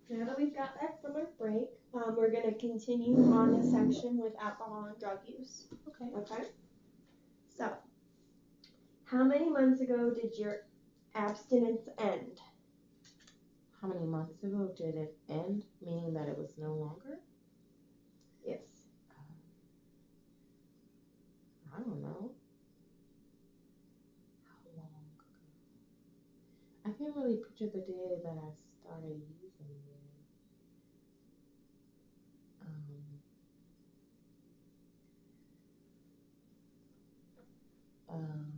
Now that we've got back from our break, we're going to continue on the section with alcohol and drug use. Okay. Okay? So, how many months ago did your abstinence end? How many months ago did it end? Meaning that it was no longer? Yes. I don't know. How long ago? I can't really picture the day that I started using it. Um,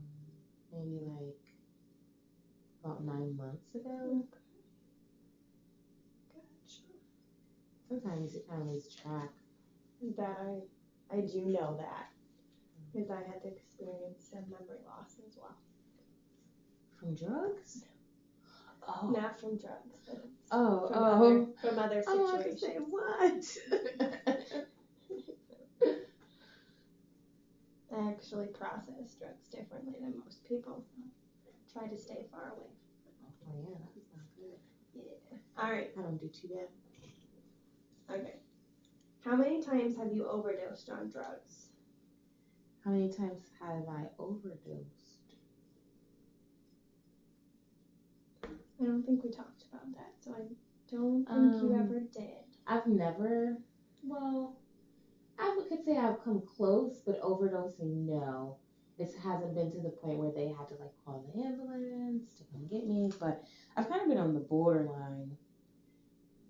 maybe like about 9 months ago. Gotcha. Sometimes you kind of lose track. That I do know that because I had to experience some memory loss as well. From drugs? Oh. Not from drugs, but from other situations. I was say, what? I actually process drugs differently than most people. Try to stay far away. Oh yeah, that's not good. Yeah. All right. I don't do too bad. Okay. How many times have you overdosed on drugs? How many times have I overdosed? I don't think we talked about that, so I don't think you ever did. I've never, well, I could say I've come close, but overdosing, no. It hasn't been to the point where they had to like call the ambulance to come get me, but I've kind of been on the borderline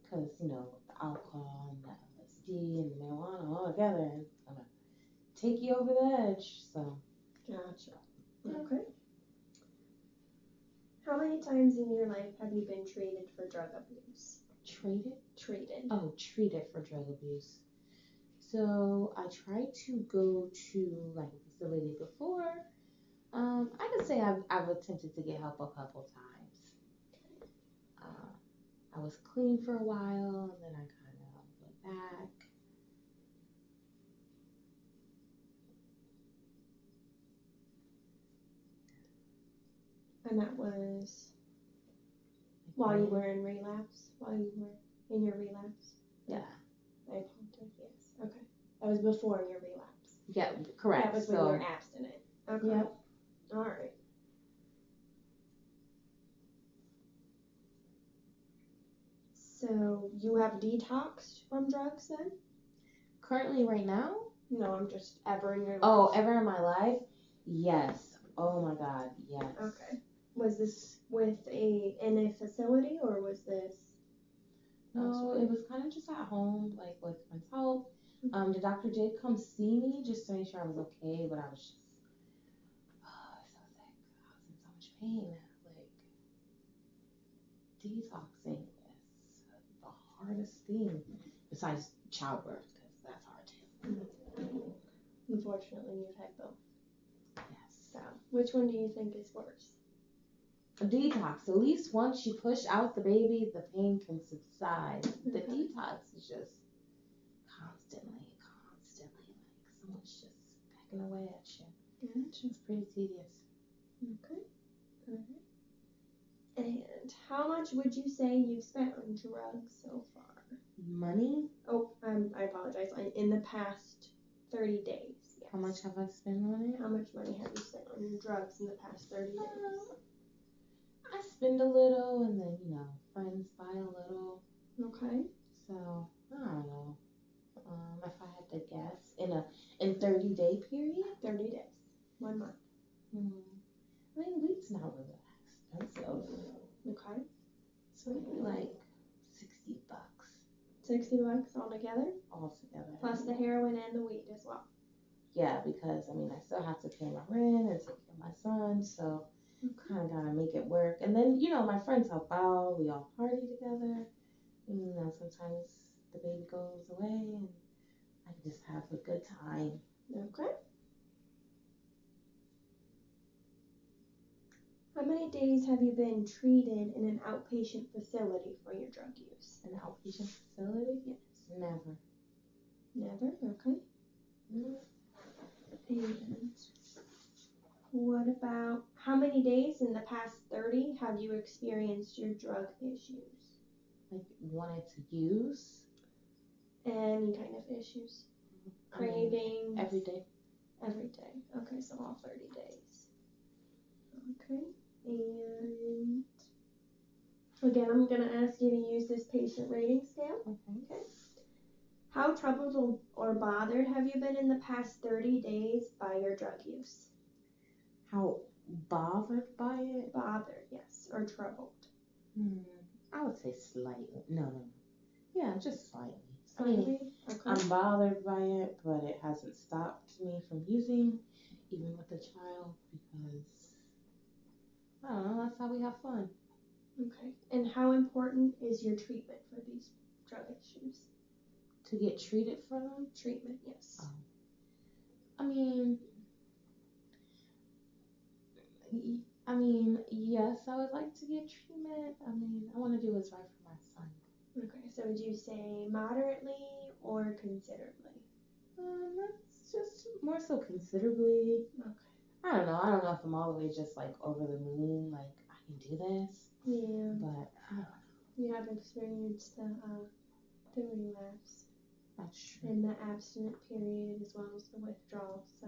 because, you know, with the alcohol and the LSD and the marijuana all together, it's gonna take you over the edge, so. Gotcha. Okay. How many times in your life have you been treated for drug abuse? Treated? Treated. Oh, treated for drug abuse. So I tried to go to like a facility before. I could say I've attempted to get help a couple times. I was clean for a while, and then I kind of went back. And that was while you were in relapse? While you were in your relapse? Yeah. I apologize, yes. Okay. That was before your relapse. Yeah, correct. That was when you were abstinent. Okay. Yep. All right. So you have detoxed from drugs then? Currently, right now? No, I'm just ever in your life. Oh, ever in my life? Yes. Oh my God, yes. Okay. Was this in a facility or was this? No, it was kind of just at home, like with friends' help. The doctor did come see me just to make sure I was okay, but I was just, I was so sick. I was in so much pain. Like, detoxing is the hardest thing besides childbirth, because that's hard too. Unfortunately, you've had both. Yes. So, which one do you think is worse? A detox. At least once you push out the baby, the pain can subside. The detox is just constantly, like someone's just pecking away at you. Gotcha. It's pretty tedious. Okay. All right. And how much would you say you've spent on drugs so far? Money? Oh, I apologize. In the past 30 days. Yes. How much have I spent on it? How much money have you spent on drugs in the past 30 days? I spend a little, and then, you know, friends buy a little. Okay. So, I don't know. If I had to guess, in 30-day period? 30 days. 1 month. I mean, weed's not really expensive. Okay. So maybe like $60. $60 altogether? Altogether. Plus the heroin and the weed as well. Yeah, because I mean I still have to pay my rent and take care of my son, so kind of gotta make it work. And then, you know, my friends help out. We all party together. And, you know, sometimes the baby goes away and I can just have a good time. Okay. How many days have you been treated in an outpatient facility for your drug use? An outpatient facility? Yes. Never. Never? Okay. And what about how many days in the past 30 have you experienced your drug issues? like wanted to use. Any kind of issues? I mean, Cravings? every day. Every day. Okay, so all 30 days. Okay, and again, I'm going to ask you to use this patient rating scale. Okay. How troubled or bothered have you been in the past 30 days by your drug use? How bothered by it? Bothered, yes, or troubled. I would say slightly. No. Yeah, just slightly. Slightly? Okay. I'm bothered by it, but it hasn't stopped me from using, even with a child, because I don't know, that's how we have fun. Okay. And how important is your treatment for these drug issues? To get treated for them? Treatment, yes. I mean, yes, I would like to get treatment. I want to do what's right for my son. Okay, so would you say moderately or considerably? That's just more so considerably. Okay. I don't know if I'm all the way just like over the moon, like I can do this. Yeah. But I don't know. You have experienced the relapse. That's true. And the abstinent period as well as the withdrawal, so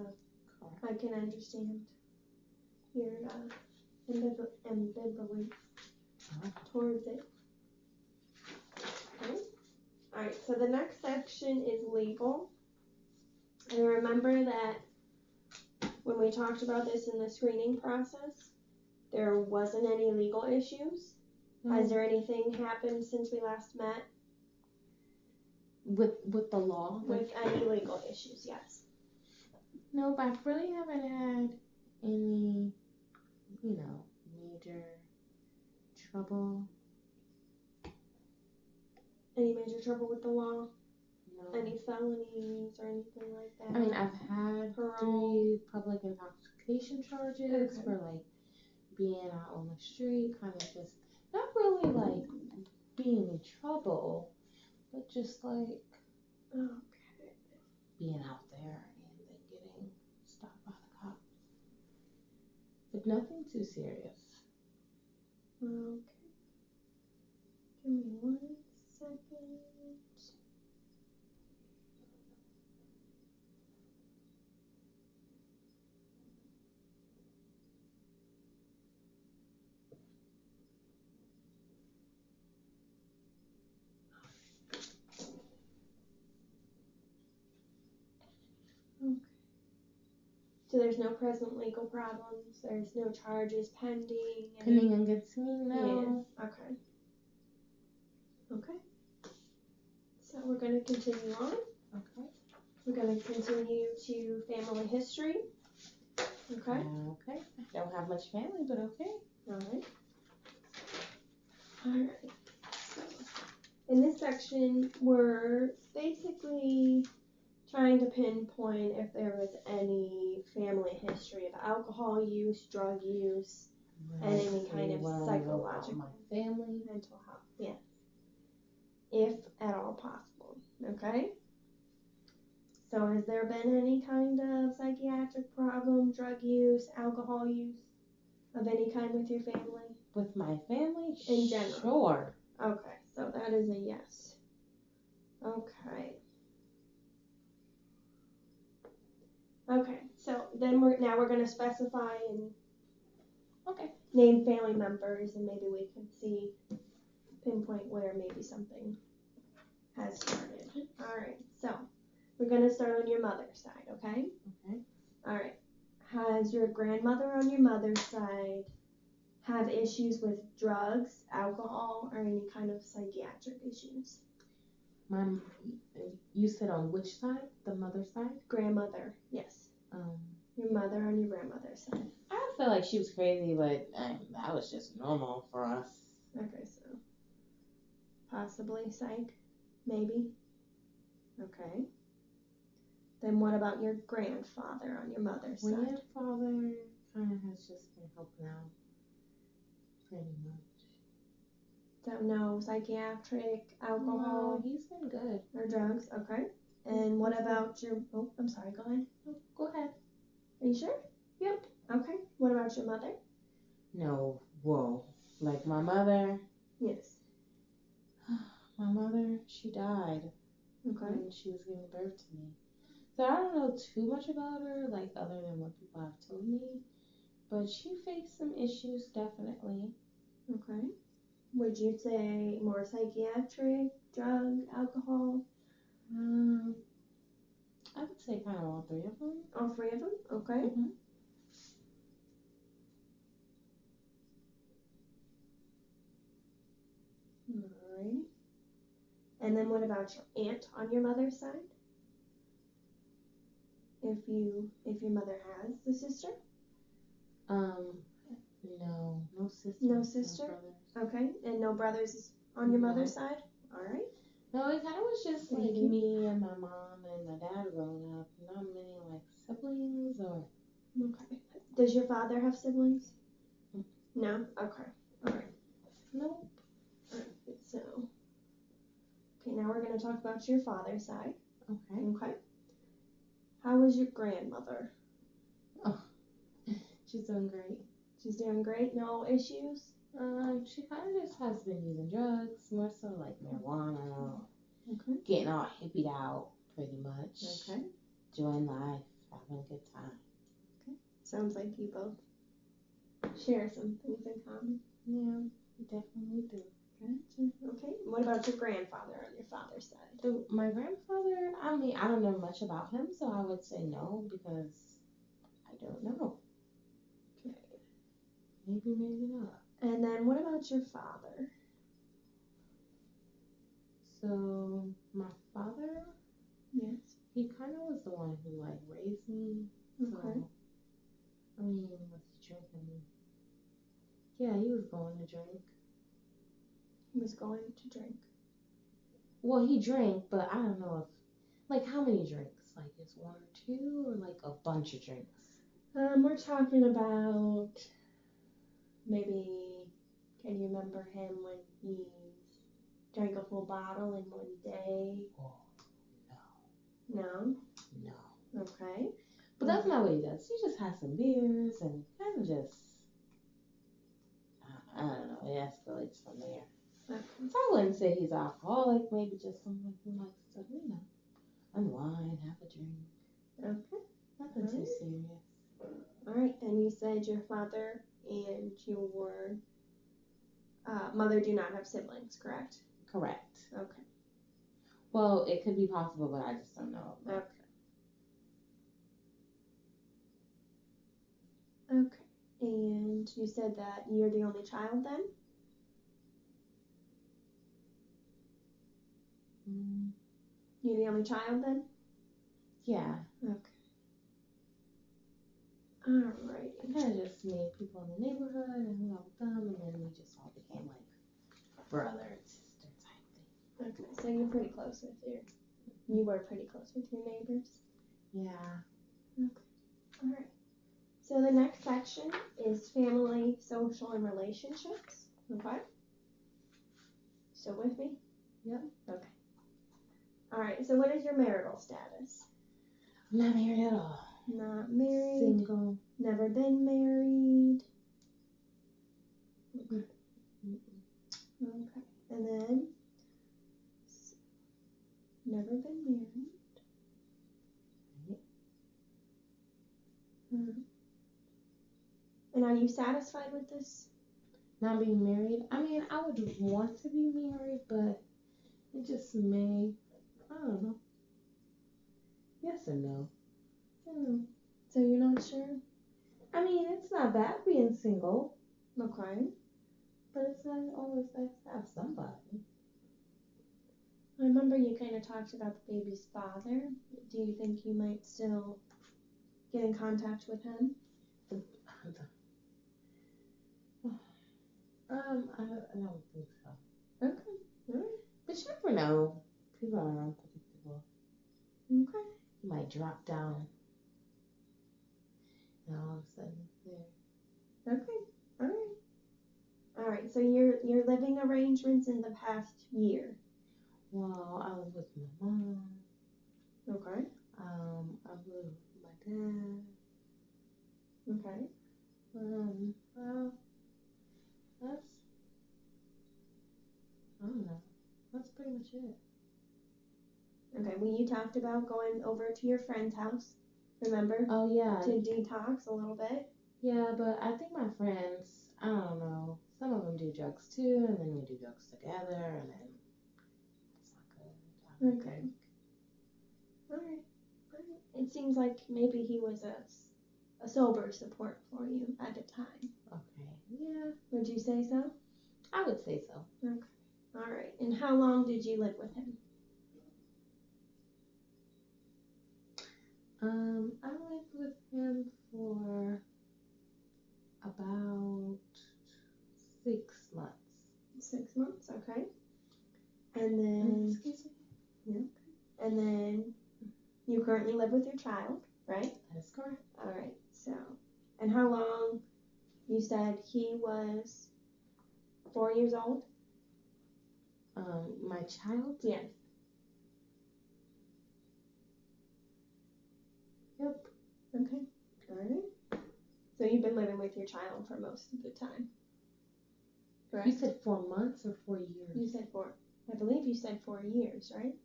Correct. I can understand your ambivalence towards it. Okay. Alright, so the next section is legal. And remember that when we talked about this in the screening process, there wasn't any legal issues. Has there anything happened since we last met? With the law? With any legal issues, yes. No, but I really haven't had any, major trouble. Any major trouble with the law? No. Any felonies or anything like that? I've had Parole. 3 public intoxication charges for like being out on the street, kind of just not really like being in trouble, but just like being out there and then getting stopped by the cops. But nothing too serious. Okay. Give me 1 second. Okay. So there's no present legal problems. There's no charges pending. Pending against me? No. Yeah. Okay. Okay. So we're going to continue on. Okay. We're going to continue to family history. Okay. Okay. I don't have much family, but okay. Alright. Alright. So, in this section, we're basically trying to pinpoint if there was any family history of alcohol use, drug use, and any kind of psychological, my family, mental health. Yes. If at all possible. Okay? So has there been any kind of psychiatric problem, drug use, alcohol use of any kind with your family? With my family? In general. Sure. Okay, so that is a yes. Okay. Okay, so then we're going to specify and name family members, and maybe we can see, pinpoint where maybe something has started. Alright, so we're going to start on your mother's side, okay? Okay. Alright. Has your grandmother on your mother's side have issues with drugs, alcohol, or any kind of psychiatric issues? You said on which side? The mother's side? Grandmother, yes. Your mother on your grandmother's side. I don't feel like she was crazy, but that was just normal for us. Okay, so possibly psych, maybe. Okay. Then what about your grandfather on your mother's side? Grandfather kind of has just been helping out, pretty much. So no psychiatric, alcohol? No, he's been good. Or drugs? Okay. And what about your, I'm sorry, go ahead. Go ahead. Are you sure? Yep. Okay. What about your mother? No, whoa. Like my mother? Yes. mother, she died Okay. when she was giving birth to me. So I don't know too much about her, like other than what people have told me. But she faced some issues, definitely. Okay. Would you say more psychiatric, drug, alcohol? I would say kind of all three of them. All three of them? Okay. Mhm. Alright. And then what about your aunt on your mother's side? If your mother has a sister? No sister. No sister? Brothers. Okay. And no brothers on your No. mother's side? Alright. No, it kind of was just Thank like you. me and my mom and my dad growing up. Not many like siblings or. Okay. Does your father have siblings? Mm. No? Okay. Alright. Nope. Alright. So, okay, now we're going to talk about your father's side. Okay. Okay. How was your grandmother? Oh, she's doing great. She's doing great? No issues? She kind of just has been using drugs, more so like marijuana, Okay. getting all hippied out, pretty much. Okay. Enjoying life, having a good time. Sounds like you both share some things in common. Yeah, we definitely do. Gotcha. Okay. What about your grandfather on your father's side? My grandfather, I mean, I don't know much about him, so I would say no because I don't know. Okay. Maybe, maybe not. And then what about your father? So, my father, Yes. he kind of was the one who, like, raised me. Okay. So, I mean, was he drinking? Yeah, he was going to drink. He was going to drink. Well, he drank, but I don't know if, like, how many drinks? Like, is one or two, or like a bunch of drinks? We're talking about maybe, can you remember him when he drank a full bottle in one day? Oh, No? no. Okay. But that's not what he does. He just has some beers and kind of just, I don't know, it escalates from there. Okay. So I wouldn't say he's alcoholic, maybe just someone who likes to, unwind, have a drink. Okay. Nothing too serious. Alright, and you said your father and your mother do not have siblings, correct? Correct. Okay. Well, it could be possible, but I just don't know. Okay. Okay. And you said that you're the only child then? You're the only child then? Yeah. Okay. Alrighty. Kind of just made people in the neighborhood and hung out with them, and then we just all became like brother and sister type thing. Okay, so you're pretty close with you were pretty close with your neighbors? Yeah. Okay. Alright. So the next section is family, social, and relationships. Okay? Still with me? Yep. Okay. Alright, so what is your marital status? I'm not married at all. Not married. Single. Never been married. Okay. Okay. And then never been married. Right. And are you satisfied with this? Not being married. I mean, I would want to be married, but it just may. I don't know. Yes and no. So you're not sure? I mean, it's not bad being single, Okay. but it's not always nice to have somebody. I remember you kind of talked about the baby's father. Do you think you might still get in contact with him? I don't think so. Okay. Alright. But you never know. People are unpredictable. Okay. You might drop down, and all of a sudden it's there. Okay. Alright. Alright, so your living arrangements in the past year. Well, I was with my mom. Okay. I was with my dad. Okay. Well, that's, I don't know. That's pretty much it. Okay, well, you talked about going over to your friend's house, remember? Oh yeah. To detox a little bit. Yeah, but I think my friends, I don't know, some of them do drugs too, and then we do drugs together, and then it's not good. I don't Okay. think. Alright. It seems like maybe he was a sober support for you at the time. Okay. Yeah, Would you say so? I would say so. Alright. And how long did you live with him? I lived with him for about 6 months. 6 months, okay. And then Excuse me? and then you currently live with your child, right? That is correct. Alright, so and how long you said he was 4 years old? My child? Yes. Yep. Okay. Alright. So you've been living with your child for most of the time. Correct? You said 4 months or 4 years? You said 4. I believe you said 4 years, right?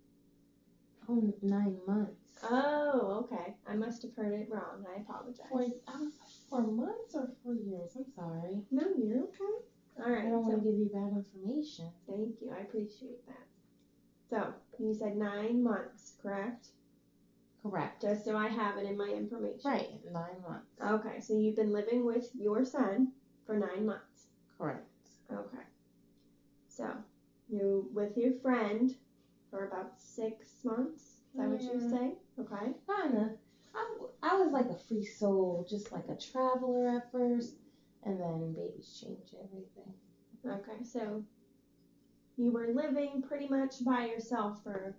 Oh, 9 months. Oh, okay. I must have heard it wrong. I apologize. I was like 4 months or 4 years? I'm sorry. No, you're okay. All right. I don't want to give you bad information. Thank you. I appreciate that. So you said 9 months, correct? Correct. Just so I have it in my information. Right, 9 months. Okay. So you've been living with your son for 9 months. Correct. Okay. So you with your friend for about 6 months. Is that what you say? Okay. Kinda. I was like a free soul, just like a traveler at first, and then babies change everything. Okay, so you were living pretty much by yourself for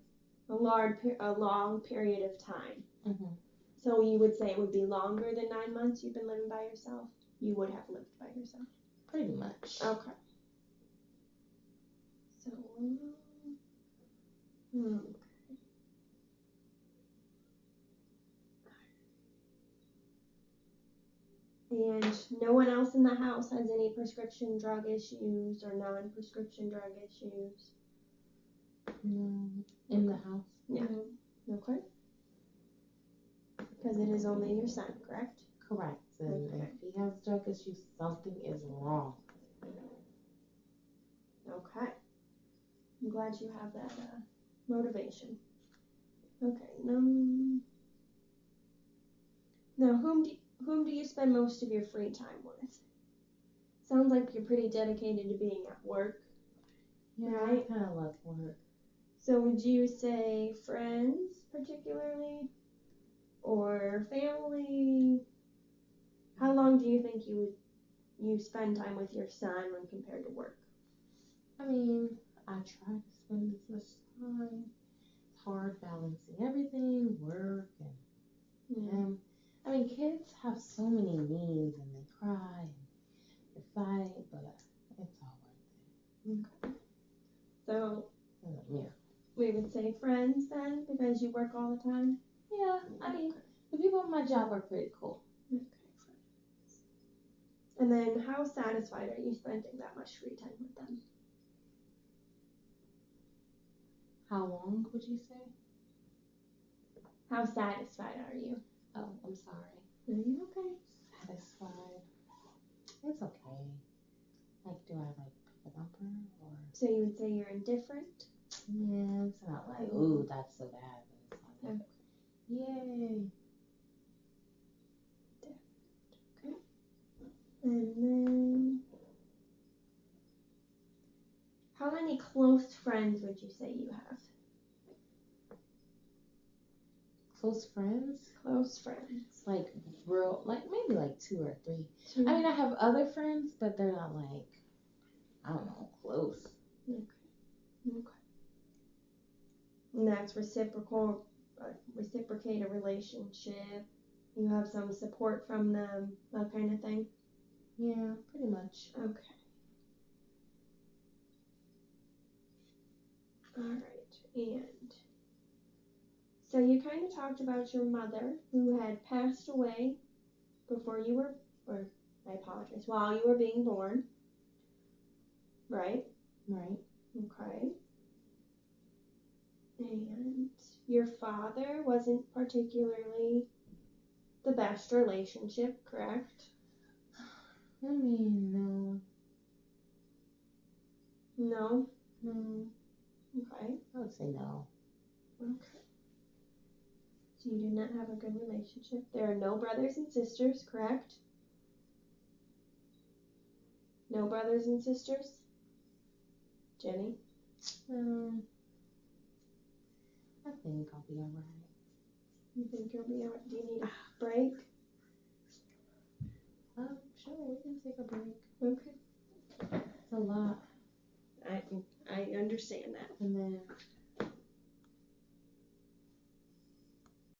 a long period of time. Mm-hmm. So you would say it would be longer than 9 months you've been living by yourself? You would have lived by yourself? Pretty much. Okay. So, okay. And no one else in the house has any prescription drug issues or non-prescription drug issues? No. In the house? Yeah. Okay. Because it is only your son, correct? Correct. And Okay. if he has drug issues, something is wrong. Okay. I'm glad you have that motivation. Okay. Now, whom do you spend most of your free time with? Sounds like you're pretty dedicated to being at work. Yeah, Right. I kind of love work. So would you say friends particularly, or family? How long do you think you spend time with your son when compared to work? I mean, I try to spend as much time. It's hard balancing everything, work and him. I mean, kids have so many needs and they cry and they fight, but it's all worth it. Okay. So Yeah. we would say friends then, because you work all the time? Yeah, I mean, the people at my job are pretty cool. Okay, friends. And then how satisfied are you spending that much free time with them? How long would you say? How satisfied are you? Oh, I'm sorry. Are you okay? Satisfied. It's okay. Like, do I like pick a number or? So you would say you're indifferent? Yeah, it's not like, ooh, that's so bad, but it's not like, yay. Okay. And then, how many close friends would you say you have? Close friends? Close friends. Like, real, like, maybe like 2 or 3. 2. I mean, I have other friends, but they're not like, I don't know, close. Okay. And that's reciprocate a relationship. You have some support from them, that kind of thing. Yeah, pretty much. Okay. All right. And so you kind of talked about your mother who had passed away before you were, or I apologize, while you were being born. Right? Right. Okay. your father wasn't particularly the best relationship, correct? I mean, no. No? No. Okay. I would say no. Okay. So you did not have a good relationship. There are no brothers and sisters, correct? No brothers and sisters? Jenny? I think I'll be alright. You think you'll be alright? Do you need a break? Sure, we can take a break.